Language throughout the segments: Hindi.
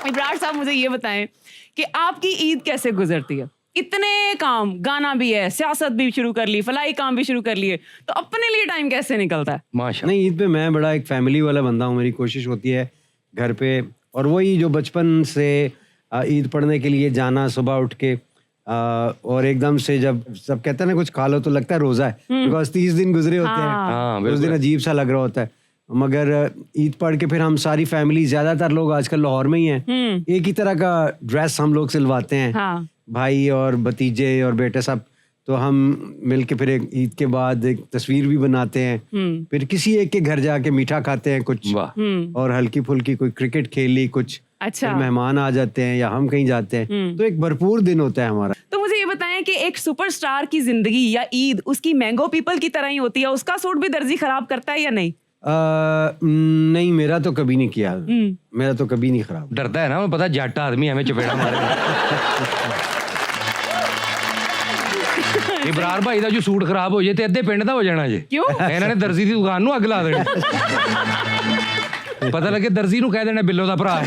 इब्रार साहब मुझे ये बताएं कि आपकी ईद कैसे गुजरती है? इतने काम, गाना भी है, सियासत भी शुरू कर ली, फलाई काम भी शुरू कर लिए, तो अपने लिए टाइम कैसे निकलता है? माशा नहीं, ईद पे मैं बड़ा एक फैमिली वाला बंदा हूँ। मेरी कोशिश होती है घर पे, और वही जो बचपन से ईद पढ़ने के लिए जाना सुबह उठ के, और एकदम से जब सब कहते हैं ना कुछ खा लो तो लगता है रोजा है, बिकॉज 30 दिन गुजरे होते हैं, उस दिन अजीब सा लग रहा होता है। मगर ईद पढ़ के फिर हम सारी फैमिली, ज्यादातर लोग आजकल लाहौर में ही हैं, एक ही तरह का ड्रेस हम लोग सिलवाते हैं, भाई और भतीजे और बेटे सब। तो हम मिलके फिर एक ईद के बाद एक तस्वीर भी बनाते हैं, फिर किसी एक के घर जाके मीठा खाते हैं कुछ, और हल्की फुल्की कोई क्रिकेट खेल ली कुछ। अच्छा, मेहमान आ जाते हैं या हम कहीं जाते हैं, तो एक भरपूर दिन होता है हमारा। तो मुझे ये बताएं कि एक सुपरस्टार की जिंदगी या ईद उसकी मैंगो पीपल की तरह ही होती है, उसका सूट भी दर्जी खराब करता है या नहीं? नहीं, मेरा तो कभी नहीं किया, मेरा तो कभी नहीं खराब। डरता है ना, मैं पता जाटा आदमी हमें चपेड़ा मारे। इब्रार भाई ਦਾ जो सूट खराब हो जाए ਤੇ ਅੱਧੇ ਪਿੰਡ ਦਾ ਹੋ ਜਾਣਾ ਜੇ। ਕਿਉਂ? ਇਹਨਾਂ ਨੇ ਦਰਜੀ ਦੀ ਦੁਕਾਨ ਨੂੰ ਅੱਗ ਲਾ ਦੇਣੀ। ਪਤਾ ਲੱਗੇ ਦਰਜੀ ਨੂੰ ਕਹਿ ਦੇਣਾ ਬਿੱਲੋ ਦਾ ਭਰਾ ਹੈ।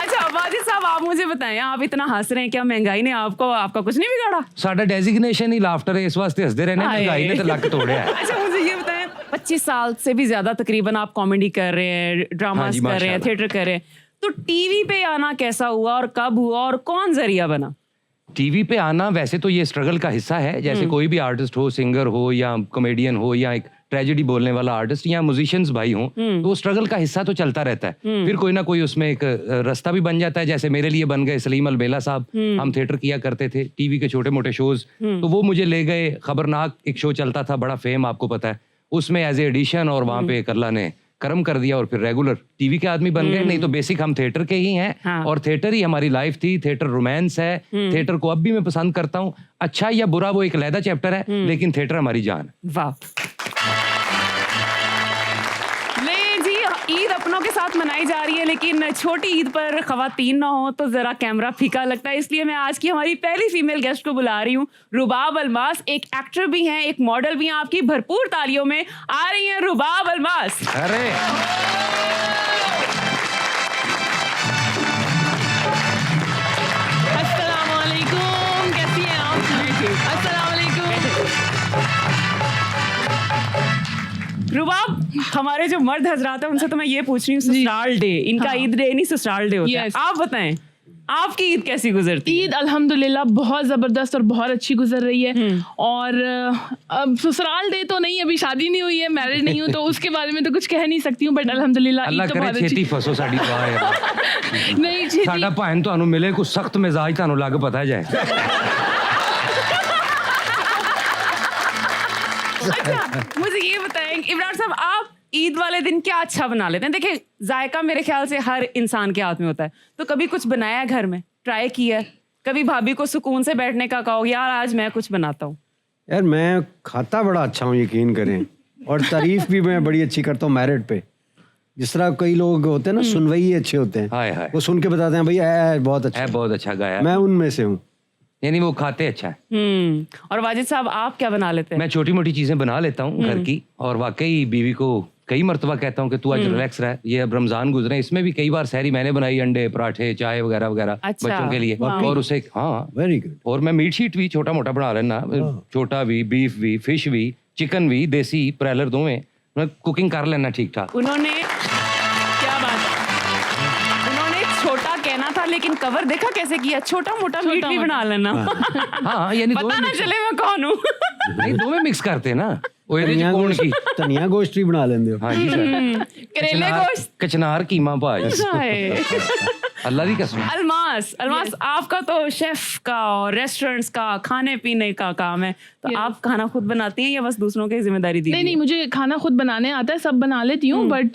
अच्छा वाजिद साहब, आप मुझे बताएं, आप इतना हंस रहे हैं, क्या महंगाई ने आपका कुछ नहीं बिगाड़ा? ਸਾਡਾ ਡੈਜ਼ਿਗਨੇਸ਼ਨ ਹੀ ਲਾਫਟਰ है, इस वास्ते हंसदे रहने, महंगाई ने तो लक तोड़िया है। अच्छा मुझे ये बताएं, 25 साल से भी ज्यादा तकरीबन आप कॉमेडी कर रहे हैं, ड्रामास कर रहे हैं, थिएटर कर रहे हैं, तो टीवी पे आना कैसा हुआ और कब हुआ और कौन जरिया बना? टीवी पे आना वैसे तो ये स्ट्रगल का हिस्सा है, जैसे कोई भी आर्टिस्ट हो, सिंगर हो या कॉमेडियन हो या एक ट्रेजेडी बोलने वाला आर्टिस्ट या म्यूजिशियंस भाई हो, तो वो स्ट्रगल का हिस्सा तो चलता रहता है। फिर कोई ना कोई उसमें एक रास्ता भी बन जाता है, जैसे मेरे लिए बन गए सलीम अलबेला साहब। हम थिएटर किया करते थे, टीवी के छोटे मोटे शोज, तो वो मुझे ले गए। खबरनाक एक शो चलता था, बड़ा फेम आपको पता है, उसमें एज ए एडिशन, और वहां पे करला ने कर्म कर दिया और फिर रेगुलर टीवी के आदमी बन गए। नहीं तो बेसिक हम थिएटर के ही हैं, और थिएटर ही हमारी लाइफ थी। थिएटर रोमांस है, थिएटर को अब भी मैं पसंद करता हूँ। अच्छा या बुरा वो एक अलग चैप्टर है, लेकिन थिएटर हमारी जान। वाह। ईद अपनों के साथ मनाई जा रही है, लेकिन छोटी ईद पर खवातीन ना हो तो जरा कैमरा फीका लगता है, इसलिए मैं आज की हमारी पहली फीमेल गेस्ट को बुला रही हूँ। रुबाब अलमास एक एक्टर भी हैं, एक मॉडल भी हैं। आपकी भरपूर तालियों में आ रही हैं रुबाब अलमास। अरे अस्सलाम वालेकुम, कैसी हैं आप? अस्सलाम वालेकुम। रुबाब, हमारे जो मर्द हजरात हैं उनसे तो मैं ये पूछ रही हूँ, ससुराल डे, इनका ईद डे नहीं ससुराल डे होता है। आप बताएं आपकी ईद कैसी गुजरती है? ईद अल्हम्दुलिल्लाह बहुत ज़बरदस्त और बहुत अच्छी गुजर रही है। और अब ससुराल डे तो नहीं, अभी शादी नहीं हुई है, मैरिड नहीं हूँ, तो उसके बारे में तो कुछ कह नहीं सकती हूँ, बट अल्हम्दुलिल्लाह अल्लाह ईद तो करे बहुत छेती अच्छी। फसो साडी दुआ है। नहीं छेती साडा भान तुहानू मिले कुछ सख्त मिजाज तुहानू लग पता जाए। अच्छा मुझे ये बताएं इमरान साहब, आप ईद वाले दिन क्या अच्छा बना लेते हैं? देखिए जायका मेरे ख्याल से हर इंसान के हाथ में होता है, तो कभी कुछ बनाया घर में, ट्राई किया, कभी भाभी को सुकून से बैठने का कहो यार आज मैं कुछ बनाता हूँ? यार मैं खाता बड़ा अच्छा हूँ, यकीन करें, और तारीफ भी मैं बड़ी अच्छी करता हूँ मैरिड पे। जिस तरह कई लोग होते हैं ना सुनवई अच्छे होते हैं, वो सुन के बताते हैं भैया बहुत अच्छा, बहुत अच्छा गाया, मैं उनमें से हूँ। यानी वो खाते अच्छा है। और वाजिद साहब आप क्या बना लेते हैं? मैं छोटी मोटी चीजें बना लेता हूँ घर की, और वाकई बीवी को कई मरतबा कहता हूँ कि तू आज रिलैक्स रह। ये अब रमजान गुजरे, इसमें भी कई बार सहरी मैंने बनाई, अंडे पराठे चाय वगैरह वगैरह बच्चों के लिए, और उसे वेरी गुड। और मैं मीट शीट भी छोटा मोटा बना लेना, छोटा भी, बीफ भी, फिश भी, चिकन भी, देसी ब्रॉयलर दोवें मैं कुकिंग कर लेना ठीक ठाक। उन्होंने क्या बात, उन्होंने छोटा कहना था लेकिन कवर देखा कैसे किया, छोटा मोटा मीट भी बना लेना। हाँ यानी पता ना चले मैं कौन हूँ। नहीं दो में मिक्स करते ना, धनिया गोश्त भी बना लेंगे। हाँ जी सर, करेले गोश्त, कचनार कीमा भाज, अल्लाह की कसम। अलमास आपका तो शेफ का और रेस्टोरेंट्स का खाने पीने का काम है, तो आप खाना खुद बनाती हैं या बस दूसरों की जिम्मेदारी दी? नहीं, मुझे खाना खुद बनाने आता है, सब बना लेती हूँ, बट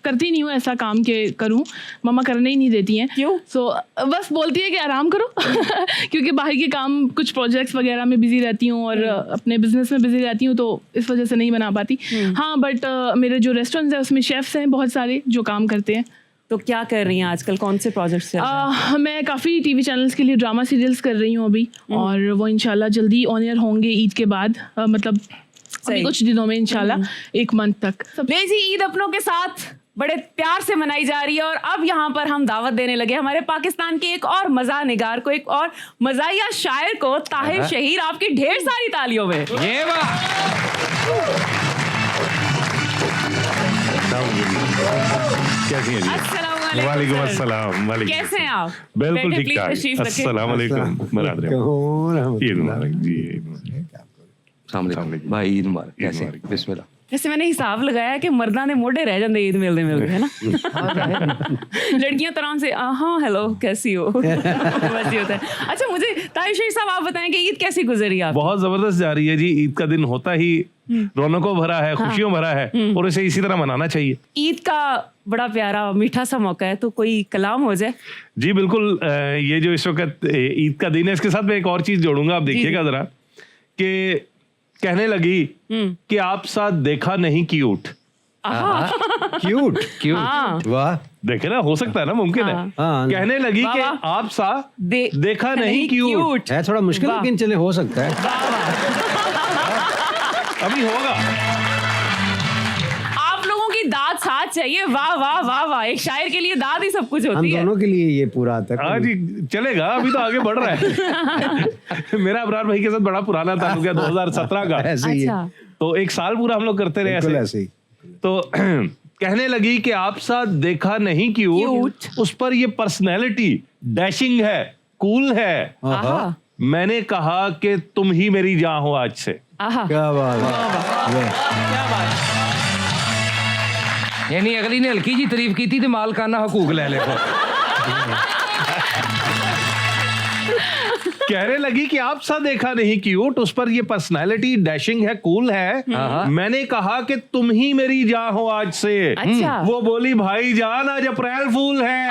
करती नहीं हूँ ऐसा काम के करूँ, मम्मा करने ही नहीं देती हैं। क्यों? सो बस बोलती है कि आराम करो क्योंकि बाहर के काम, कुछ प्रोजेक्ट्स वगैरह में बिजी रहती हूँ और अपने बिजनेस में बिजी रहती हूँ, तो इस वजह से नहीं बना पाती। हाँ, बट मेरे जो रेस्टोरेंट्स हैं उसमें शेफ्स हैं बहुत सारे जो काम करते हैं। तो क्या कर रही हैं आजकल, कौन से प्रोजेक्ट्स चल रहे हैं? मैं काफ़ी टीवी चैनल्स के लिए ड्रामा सीरियल्स कर रही हूँ अभी, और वो इंशाल्लाह जल्दी ऑन एयर होंगे ईद के बाद। मतलब अभी कुछ दिनों में इंशाल्लाह 1 मंथ तक। ले जी, ईद अपनों के साथ बड़े प्यार से मनाई जा रही है और अब यहाँ पर हम दावत देने लगे हमारे पाकिस्तान के एक और मज़ा निगार को, एक और मज़ाहिया शायर को, ताहिर शहीर। आपकी ढेर सारी तालियों में। ये कैसी हैं जी? अस्सलाम वालेकुम अस्सलाम। वालेकुम। कैसे हैं आप? बिल्कुल बैठे, ठीक please ठाक। तशरीफ रखें। अस्सलाम वालेकुम। बरादर। ईद मुबारक जी। ईद मुबारक। सामने भाई ईद मुबारक। कैसे मुबारक। बिस्मिल्लाह। वैसे मैंने हिसाब लगाया कि मर्दा ने मोढ़े रह जाते ईद मिलते मिलते, है ना? लड़कियां तो आराम से हाँ हेलो कैसी हो बस ये होता है। अच्छा, मुझे ताहिर शहीर साहब आप बताएं कि ईद कैसी गुजरी आप? बहुत जबरदस्त जा रही है जी। ईद का दिन होता ही रौनकों भरा है, खुशियों भरा है और इसे इसी तरह मनाना चाहिए। ईद का बड़ा प्यारा मीठा सा मौका है, तो कोई कलाम हो जाए। जी बिल्कुल। ये जो इस वक्त ईद का दिन है, इसके साथ मैं एक और चीज जोड़ूंगा, आप देखिएगा जरा, कि कहने लगी कि आप साथ देखा नहीं क्यूट। क्यूट हाँ। वाह। देखे ना, हो सकता है ना, मुमकिन है। हाँ। कहने लगी वाह, कि वाह। आप सा देखा नहीं क्यूट। है थोड़ा मुश्किल, वाह। लेकिन चले हो सकता है। अभी होगा। आप लोगों की दाद साथ चाहिए। वाह वाह वाह वाह, एक शायर के लिए दाद ही सब कुछ हम होती है। दोनों के लिए ये पूरा आता है। हाँ जी, चलेगा। अभी तो आगे बढ़ रहा है। मेरा अबरार भाई के साथ बड़ा पुराना ताल्लुक है, 2017 का। ऐसे ही है। अच्छा, तो 1 साल पूरा हम लोग करते रहे बिल्कुल ऐसे। ऐसे ही। तो कहने लगी कि आप साथ देखा नहीं क्यूट, उस पर ये पर्सनैलिटी डैशिंग है, कूल है। आहा, मैंने कहा कि तुम ही मेरी जान हो आज से। आहा, क्या बात है। वाह। क्या बात है। यानी अगली ने हल्की जी तारीफ की थी तो मालकाना हकूक ले ले। कहने लगी कि आप सा देखा नहीं क्यूट, उस पर ये पर्सनैलिटी डैशिंग है, कूल है। मैंने कहा कि तुम ही मेरी जान हो आज से। अच्छा। वो बोली भाई जान आज अप्रैल फूल है।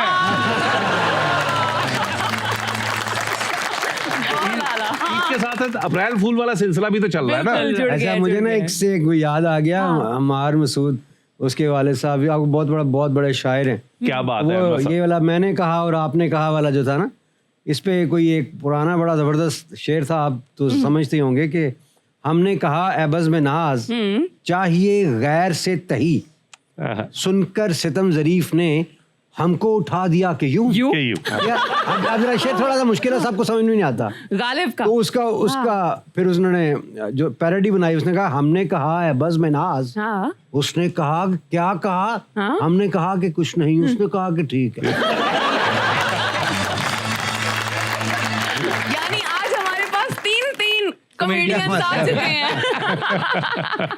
इसके साथ साथ अप्रैल फूल वाला सिलसिला भी तो चल रहा है बिल्कुल, ना। जुड़ ऐसा गया, मुझे जुड़ ना गया। एक से एक याद आ गया। अम्मार मसूद, उसके वाले साहब भी आपको बहुत बड़े शायर हैं। क्या बात है। वो बस ये वाला मैंने कहा और आपने कहा वाला जो था ना, इस पे कोई एक पुराना बड़ा जबरदस्त शेर था। आप तो समझते होंगे कि हमने कहा एबज में नाज चाहिए गैर से तही, सुनकर सितम जरीफ ने हमको उठा दिया कि यूं। यूं? के यूं। अब जरा शेर थोड़ा सा मुश्किल है, सबको समझ में नहीं आता। गालिब का। तो उसका फिर उन्होंने जो पैरोडी बनाई, उसने कहा हमने कहा है बज़ में नाज, हाँ। उसने कहा क्या कहा, हाँ? हमने कहा कि कुछ नहीं, उसने कहा कि ठीक है। यानी आज हमारे पास तीन कॉमेडियंस आ चुके हैं।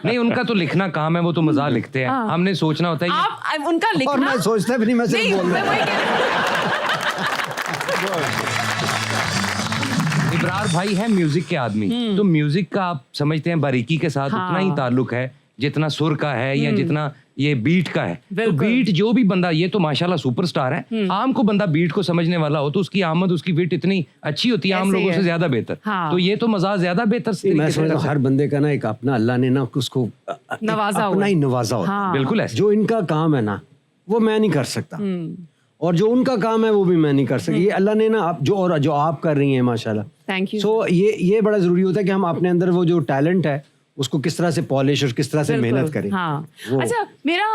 नहीं, उनका तो लिखना काम है, वो तो मजाक लिखते हैं। हमने सोचना होता है कि आप उनका और लिखना। मैं सोचता भी नहीं, मैं सिर्फ नहीं, बोल मैं रहा वही कह रही हूँ। इब्रार भाई है म्यूजिक के आदमी, तो म्यूजिक का आप समझते हैं बारीकी के साथ उतना ही ताल्लुक है जितना सुर का है या जितना ये बीट का है। तो बिल्कुल। बीट जो भी बंदा, ये तो माशाल्लाह सुपरस्टार है, आम को बंदा बीट को समझने वाला हो तो उसकी आमद, उसकी विट इतनी अच्छी होती है आम ऐसे लोगों ही से है। ज्यादा बेहतर। हाँ। तो ये तो मजाक ज्यादा बेहतर मैं तरीके से समझता कर हूँ हर बंदे का ना एक अपना अल्लाह ने ना उसको नवाजा हुआ अपना है। ही नवाजा होता है। हाँ। बिल्कुल ऐसे। जो इनका काम है ना वो मैं नहीं कर सकता, और जो उनका काम है वो भी मैं नहीं कर सकता। ये अल्लाह ने ना जो आप कर रही हैं माशाल्लाह। Thank you. सो ये बड़ा जरूरी होता है कि हम अपने अंदर वो जो टैलेंट है उसको किस तरह से पॉलिश और किस तरह से बिल्कुल, मेहनत करें। हाँ। वो- अच्छा, मेरा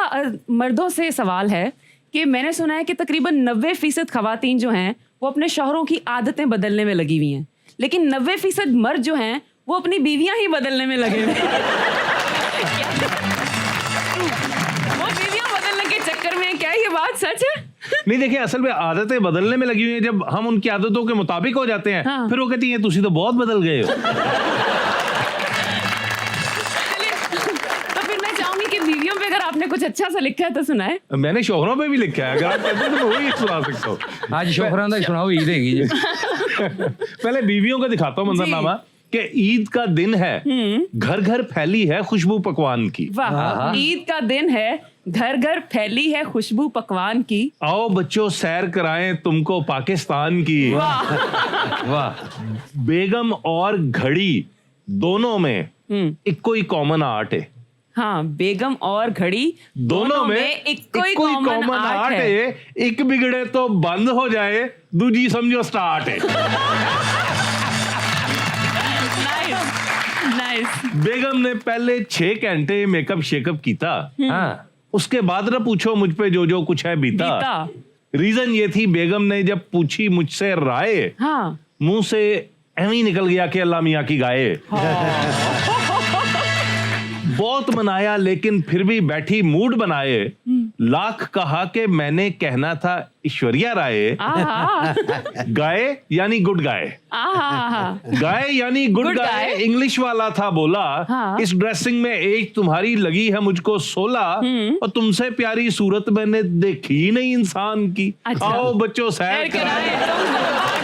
मर्दों से सवाल है कि मैंने सुना है कि तकरीबन 90% खवातीन जो हैं वो अपने शौहरों की आदतें बदलने में लगी हुई हैं, लेकिन 90% मर्द जो हैं वो अपनी बीवियां ही बदलने में लगे हुए हैं। वो बीवियां बदलने के चक्कर में, क्या ये बात सच है? नहीं देखिए, असल में आदतें बदलने में लगी हुई है। जब हम उनकी आदतों के मुताबिक हो जाते हैं, हाँ। फिर वो कहती हैं तुसी तो बहुत बदल गए हो। तो फिर मैं चाहूंगी कि बीवियों पे अगर आपने कुछ अच्छा सा लिखा है तो सुनाए। मैंने शोहरों पे भी लिखा है, अगर आप कहते हैं तो मैं वही सुना सकता हूँ। आज शोहरां दा सुनाओ ईद हैगी जी। पहले बीवियों का दिखाता हूँ मंजरनामा कि ईद का दिन है, घर घर फैली है खुशबू पकवान की। वाह, ईद का दिन है, घर घर फैली है खुशबू पकवान की। आओ बच्चों सैर कराएं तुमको पाकिस्तान की। वाह, बेगम और घड़ी दोनों में एक कोई कॉमन आर्ट है। हाँ, बेगम और घड़ी दोनों में एक कोई कॉमन आर्ट है। एक बिगड़े तो बंद हो जाए, दूजी समझो स्टार्ट है। Nice, nice. नाइस। बेगम ने पहले 6 घंटे मेकअप शेकअप कीता, हाँ उसके बाद ना पूछो मुझ पे जो जो कुछ है बीता। रीजन ये थी, बेगम ने जब पूछी मुझसे राय, हाँ मुंह से एवं ही निकल गया कि अल्लाह मियाँ की गाय। बहुत मनाया लेकिन फिर भी बैठी मूड बनाए, लाख कहा कि मैंने कहना था ऐश्वर्या राय। आहा, गाय यानी गुड गाय, आहा, गाय यानी गुड Good गाय guy। इंग्लिश वाला था बोला। हाँ। इस ड्रेसिंग में एज तुम्हारी लगी है मुझको 16, और तुमसे प्यारी सूरत मैंने देखी ही नहीं इंसान की। अच्छा। आओ बच्चों सैर सैर कराएं। कराएं, तुम